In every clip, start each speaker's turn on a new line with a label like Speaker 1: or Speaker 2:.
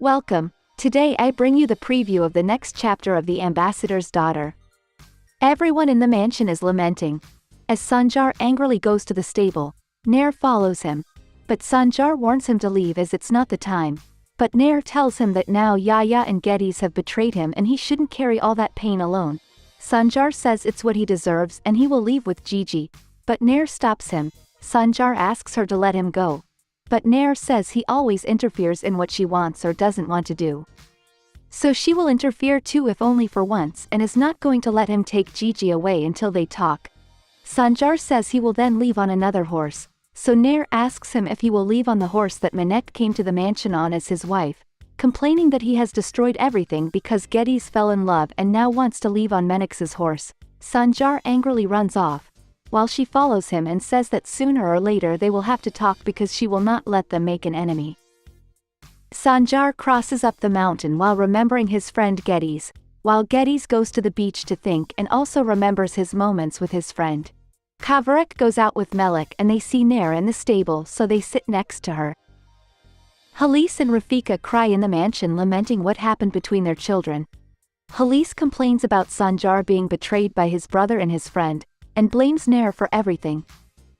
Speaker 1: Welcome. Today I bring you the preview of the next chapter of The Ambassador's Daughter. Everyone in the mansion is lamenting. As Sanjar angrily goes to the stable, Nair follows him. But Sanjar warns him to leave as it's not the time. But Nair tells him that now Yaya and Geddes have betrayed him and he shouldn't carry all that pain alone. Sanjar says it's what he deserves and he will leave with Gigi. But Nair stops him. Sanjar asks her to let him go. But Nair says he always interferes in what she wants or doesn't want to do. So she will interfere too if only for once and is not going to let him take Gigi away until they talk. Sanjar says he will then leave on another horse. So Nair asks him if he will leave on the horse that Menek came to the mansion on as his wife, complaining that he has destroyed everything because Geddes fell in love and now wants to leave on Menekse'S horse. Sanjar angrily runs off, while she follows him and says that sooner or later they will have to talk because she will not let them make an enemy. Sanjar crosses up the mountain while remembering his friend Geddes, while Geddes goes to the beach to think and also remembers his moments with his friend. Kavarek goes out with Melek and they see Nair in the stable so they sit next to her. Halise and Rafika cry in the mansion lamenting what happened between their children. Halise complains about Sanjar being betrayed by his brother and his friend, and blames Nair for everything.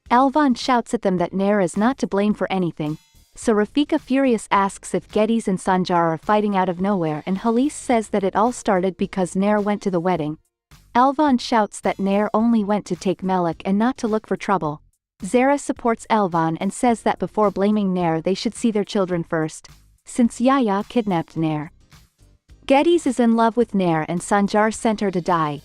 Speaker 1: Elvan shouts at them that Nair is not to blame for anything, so Rafika furious asks if Geddes and Sanjar are fighting out of nowhere and Halise says that it all started because Nair went to the wedding. Elvan shouts that Nair only went to take Melek and not to look for trouble. Zara supports Elvan and says that before blaming Nair they should see their children first, since Yaya kidnapped Nair. Geddes is in love with Nair and Sanjar sent her to die.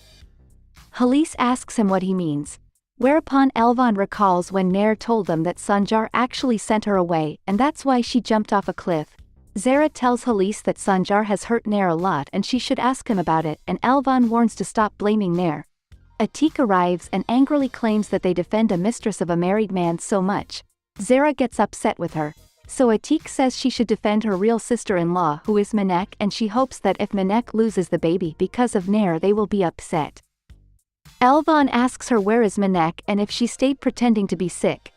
Speaker 1: Halise asks him what he means, whereupon Elvan recalls when Nair told them that Sanjar actually sent her away and that's why she jumped off a cliff. Zara tells Halise that Sanjar has hurt Nair a lot and she should ask him about it and Elvan warns to stop blaming Nair. Atik arrives and angrily claims that they defend a mistress of a married man so much. Zara gets upset with her, so Atik says she should defend her real sister-in-law who is Menek and she hopes that if Menek loses the baby because of Nair they will be upset. Elvan asks her where is Menek and if she stayed pretending to be sick.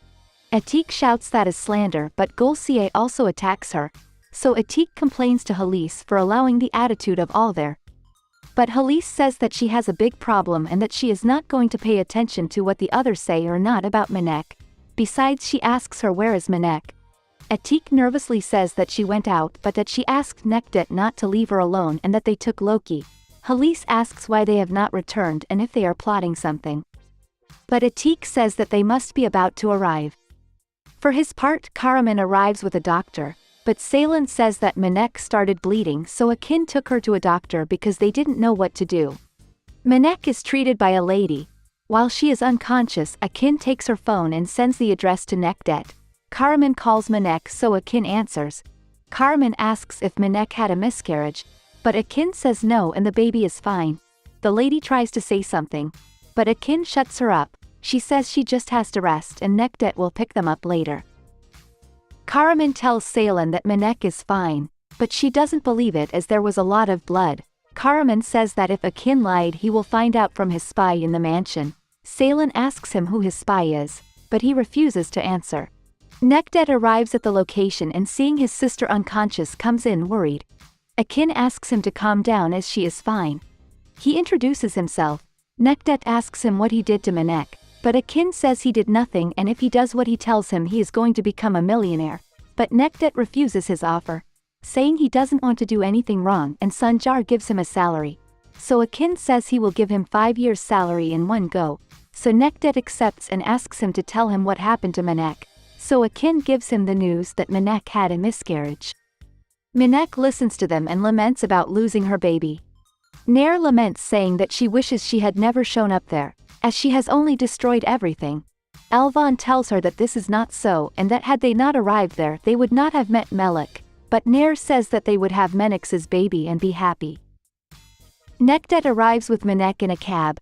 Speaker 1: Atik shouts that is slander but Golsier also attacks her, so Atik complains to Halise for allowing the attitude of all there. But Halise says that she has a big problem and that she is not going to pay attention to what the others say or not about Menek. Besides she asks her where is Menek. Atik nervously says that she went out but that she asked Nekdet not to leave her alone and that they took Loki. Halise asks why they have not returned and if they are plotting something. But Atik says that they must be about to arrive. For his part Karaman arrives with a doctor, but Seylan says that Menek started bleeding so Akin took her to a doctor because they didn't know what to do. Menek is treated by a lady. While she is unconscious Akin takes her phone and sends the address to Nekdet. Karaman calls Menek so Akin answers. Karaman asks if Menek had a miscarriage, but Akin says no and the baby is fine. The lady tries to say something, but Akin shuts her up. She says she just has to rest and Nekdet will pick them up later. Karaman tells Seylan that Menek is fine, but she doesn't believe it as there was a lot of blood. Karaman says that if Akin lied he will find out from his spy in the mansion. Seylan asks him who his spy is, but he refuses to answer. Nekdet arrives at the location and seeing his sister unconscious comes in worried. Akin asks him to calm down as she is fine. He introduces himself. Nekdet asks him what he did to Menek, but Akin says he did nothing and if he does what he tells him he is going to become a millionaire. But Nekdet refuses his offer, saying he doesn't want to do anything wrong and Sanjar gives him a salary. So Akin says he will give him 5 years' salary in one go. So Nekdet accepts and asks him to tell him what happened to Menek. So Akin gives him the news that Menek had a miscarriage. Menek listens to them and laments about losing her baby. Nair laments saying that she wishes she had never shown up there, as she has only destroyed everything. Elvan tells her that this is not so and that had they not arrived there they would not have met Melek, but Nair says that they would have Menekse'S baby and be happy. Nekdet arrives with Menek in a cab.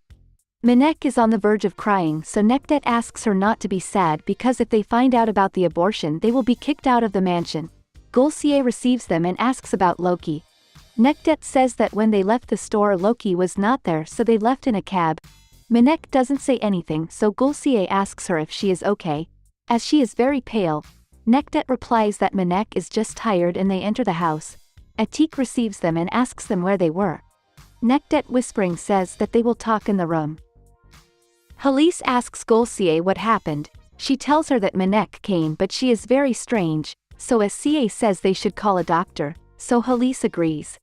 Speaker 1: Menek is on the verge of crying so Nekdet asks her not to be sad because if they find out about the abortion they will be kicked out of the mansion. Golsier receives them and asks about Loki. Nekdet says that when they left the store Loki was not there so they left in a cab. Menek doesn't say anything so Golsier asks her if she is okay. As she is very pale, Nekdet replies that Menek is just tired and they enter the house. Atik receives them and asks them where they were. Nekdet whispering says that they will talk in the room. Halise asks Gulsiye what happened. She tells her that Menek came but she is very strange, so Asiye says they should call a doctor, so Halise agrees.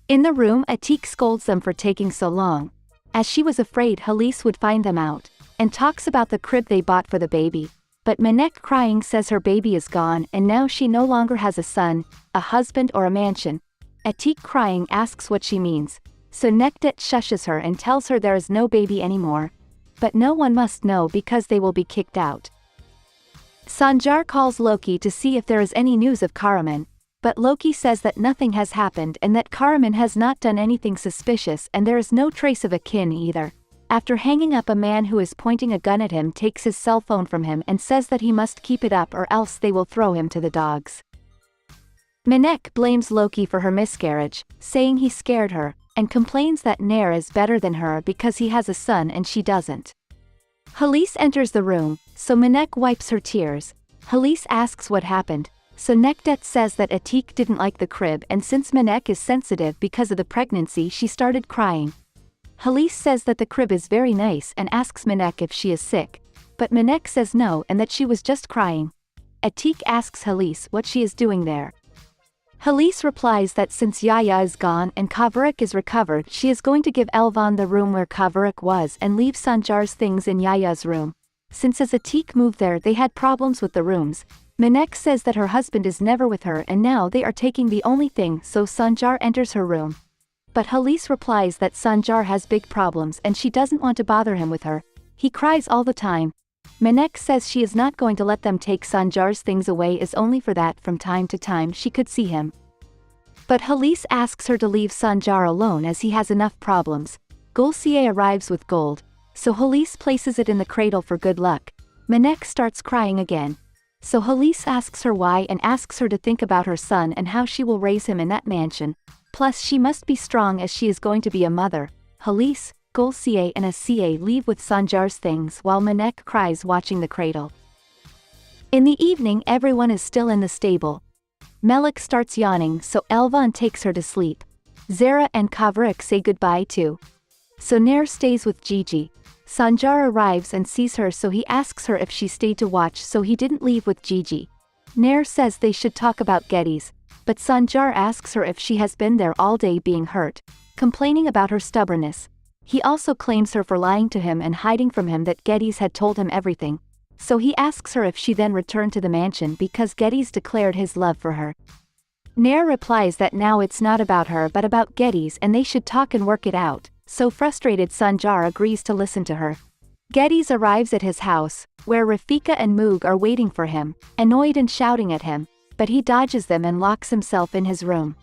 Speaker 1: In the room Atik scolds them for taking so long, as she was afraid Halise would find them out, and talks about the crib they bought for the baby. But Menek crying says her baby is gone and now she no longer has a son, a husband or a mansion. Atik crying asks what she means, so Nekdet shushes her and tells her there is no baby anymore. But no one must know because they will be kicked out. Sanjar calls Loki to see if there is any news of Karaman, but Loki says that nothing has happened and that Karaman has not done anything suspicious and there is no trace of a kin either. After hanging up, a man who is pointing a gun at him takes his cell phone from him and says that he must keep it up or else they will throw him to the dogs. Menek blames Loki for her miscarriage, saying he scared her, and complains that Nair is better than her because he has a son and she doesn't. Halise enters the room, so Menek wipes her tears. Halise asks what happened, so Nekdet says that Atik didn't like the crib and since Menek is sensitive because of the pregnancy she started crying. Halise says that the crib is very nice and asks Menek if she is sick, but Menek says no and that she was just crying. Atik asks Halise what she is doing there. Halise replies that since Yaya is gone and Kavuruk is recovered she is going to give Elvan the room where Kavuruk was and leave Sanjar's things in Yaya's room. Since as Atik moved there they had problems with the rooms, Menek says that her husband is never with her and now they are taking the only thing, so Sanjar enters her room. But Halise replies that Sanjar has big problems and she doesn't want to bother him with her. He cries all the time. Menek says she is not going to let them take Sanjar's things away as only for that from time to time she could see him. But Halise asks her to leave Sanjar alone as he has enough problems. Gulsiye arrives with gold, so Halise places it in the cradle for good luck. Menek starts crying again. So Halise asks her why and asks her to think about her son and how she will raise him in that mansion. Plus she must be strong as she is going to be a mother. Halise, Gulsiye and Asiye leave with Sanjar's things while Menek cries watching the cradle. In the evening everyone is still in the stable. Melek starts yawning so Elvan takes her to sleep. Zara and Kavuruk say goodbye too. So Nair stays with Gigi. Sanjar arrives and sees her so he asks her if she stayed to watch so he didn't leave with Gigi. Nair says they should talk about Geddes, but Sanjar asks her if she has been there all day being hurt, complaining about her stubbornness. He also claims her for lying to him and hiding from him that Geddes had told him everything. So he asks her if she then returned to the mansion because Geddes declared his love for her. Nair replies that now it's not about her but about Geddes and they should talk and work it out, so frustrated Sanjar agrees to listen to her. Geddes arrives at his house, where Rafika and Moog are waiting for him, annoyed and shouting at him, but he dodges them and locks himself in his room.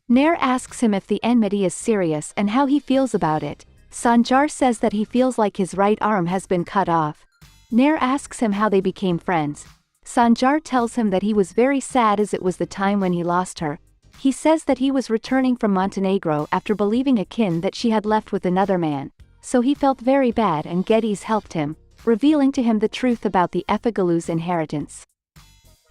Speaker 1: Nair asks him if the enmity is serious and how he feels about it. Sanjar says that he feels like his right arm has been cut off. Nair asks him how they became friends. Sanjar tells him that he was very sad as it was the time when he lost her. He says that he was returning from Montenegro after believing Akin that she had left with another man, so he felt very bad and Geddes helped him, revealing to him the truth about the Efegalu's inheritance.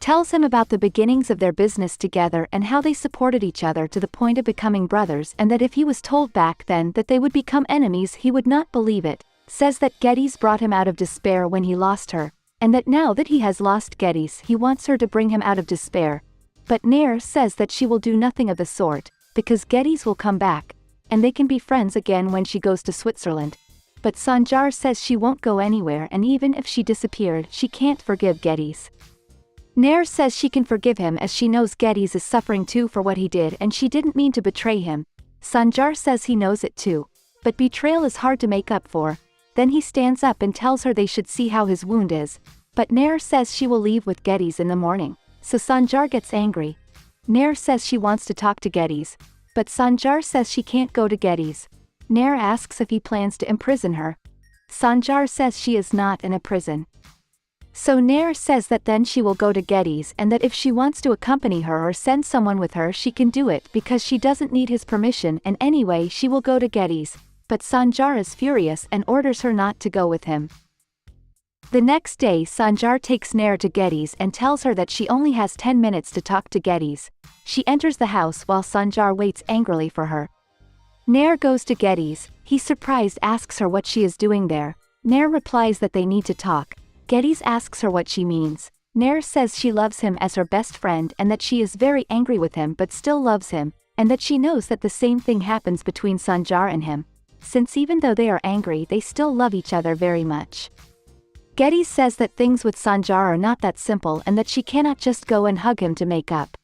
Speaker 1: Tells him about the beginnings of their business together and how they supported each other to the point of becoming brothers and that if he was told back then that they would become enemies he would not believe it. Says that Geddes brought him out of despair when he lost her, and that now that he has lost Geddes he wants her to bring him out of despair. But Nair says that she will do nothing of the sort, because Geddes will come back, and they can be friends again when she goes to Switzerland. But Sanjar says she won't go anywhere and even if she disappeared she can't forgive Geddes. Nair says she can forgive him as she knows Geddes is suffering too for what he did and she didn't mean to betray him. Sanjar says he knows it too, but betrayal is hard to make up for. Then he stands up and tells her they should see how his wound is, but Nair says she will leave with Geddes in the morning, so Sanjar gets angry. Nair says she wants to talk to Geddes, but Sanjar says she can't go to Geddes. Nair asks if he plans to imprison her. Sanjar says she is not in a prison. So Nair says that then she will go to Geddes and that if she wants to accompany her or send someone with her she can do it because she doesn't need his permission and anyway she will go to Geddes, but Sanjar is furious and orders her not to go with him. The next day Sanjar takes Nair to Getty's and tells her that she only has 10 minutes to talk to Getty's. She enters the house while Sanjar waits angrily for her. Nair goes to Getty's. He surprised asks her what she is doing there. Nair replies that they need to talk. Getty's asks her what she means. Nair says she loves him as her best friend and that she is very angry with him but still loves him, and that she knows that the same thing happens between Sanjar and him, since even though they are angry they still love each other very much. Getty says that things with Sanjar are not that simple and that she cannot just go and hug him to make up.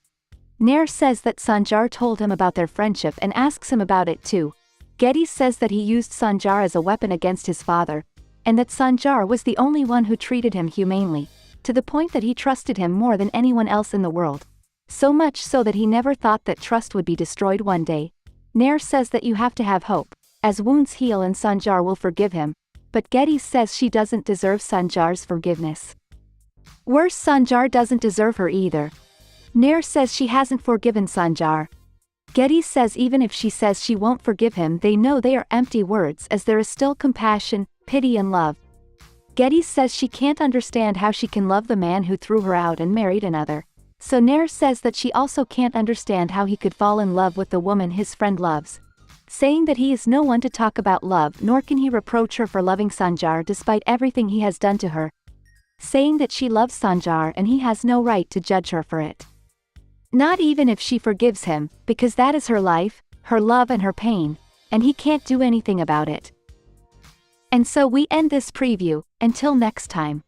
Speaker 1: Nair says that Sanjar told him about their friendship and asks him about it too. Getty says that he used Sanjar as a weapon against his father, and that Sanjar was the only one who treated him humanely, to the point that he trusted him more than anyone else in the world. So much so that he never thought that trust would be destroyed one day. Nair says that you have to have hope, as wounds heal and Sanjar will forgive him, but Getty says she doesn't deserve Sanjar's forgiveness. Worse, Sanjar doesn't deserve her either. Nair says she hasn't forgiven Sanjar. Getty says even if she says she won't forgive him they know they are empty words as there is still compassion, pity and love. Getty says she can't understand how she can love the man who threw her out and married another. So Nair says that she also can't understand how he could fall in love with the woman his friend loves, saying that he is no one to talk about love nor can he reproach her for loving Sanjar despite everything he has done to her, saying that she loves Sanjar and he has no right to judge her for it. Not even if she forgives him, because that is her life, her love and her pain, and he can't do anything about it. And so we end this preview. Until next time.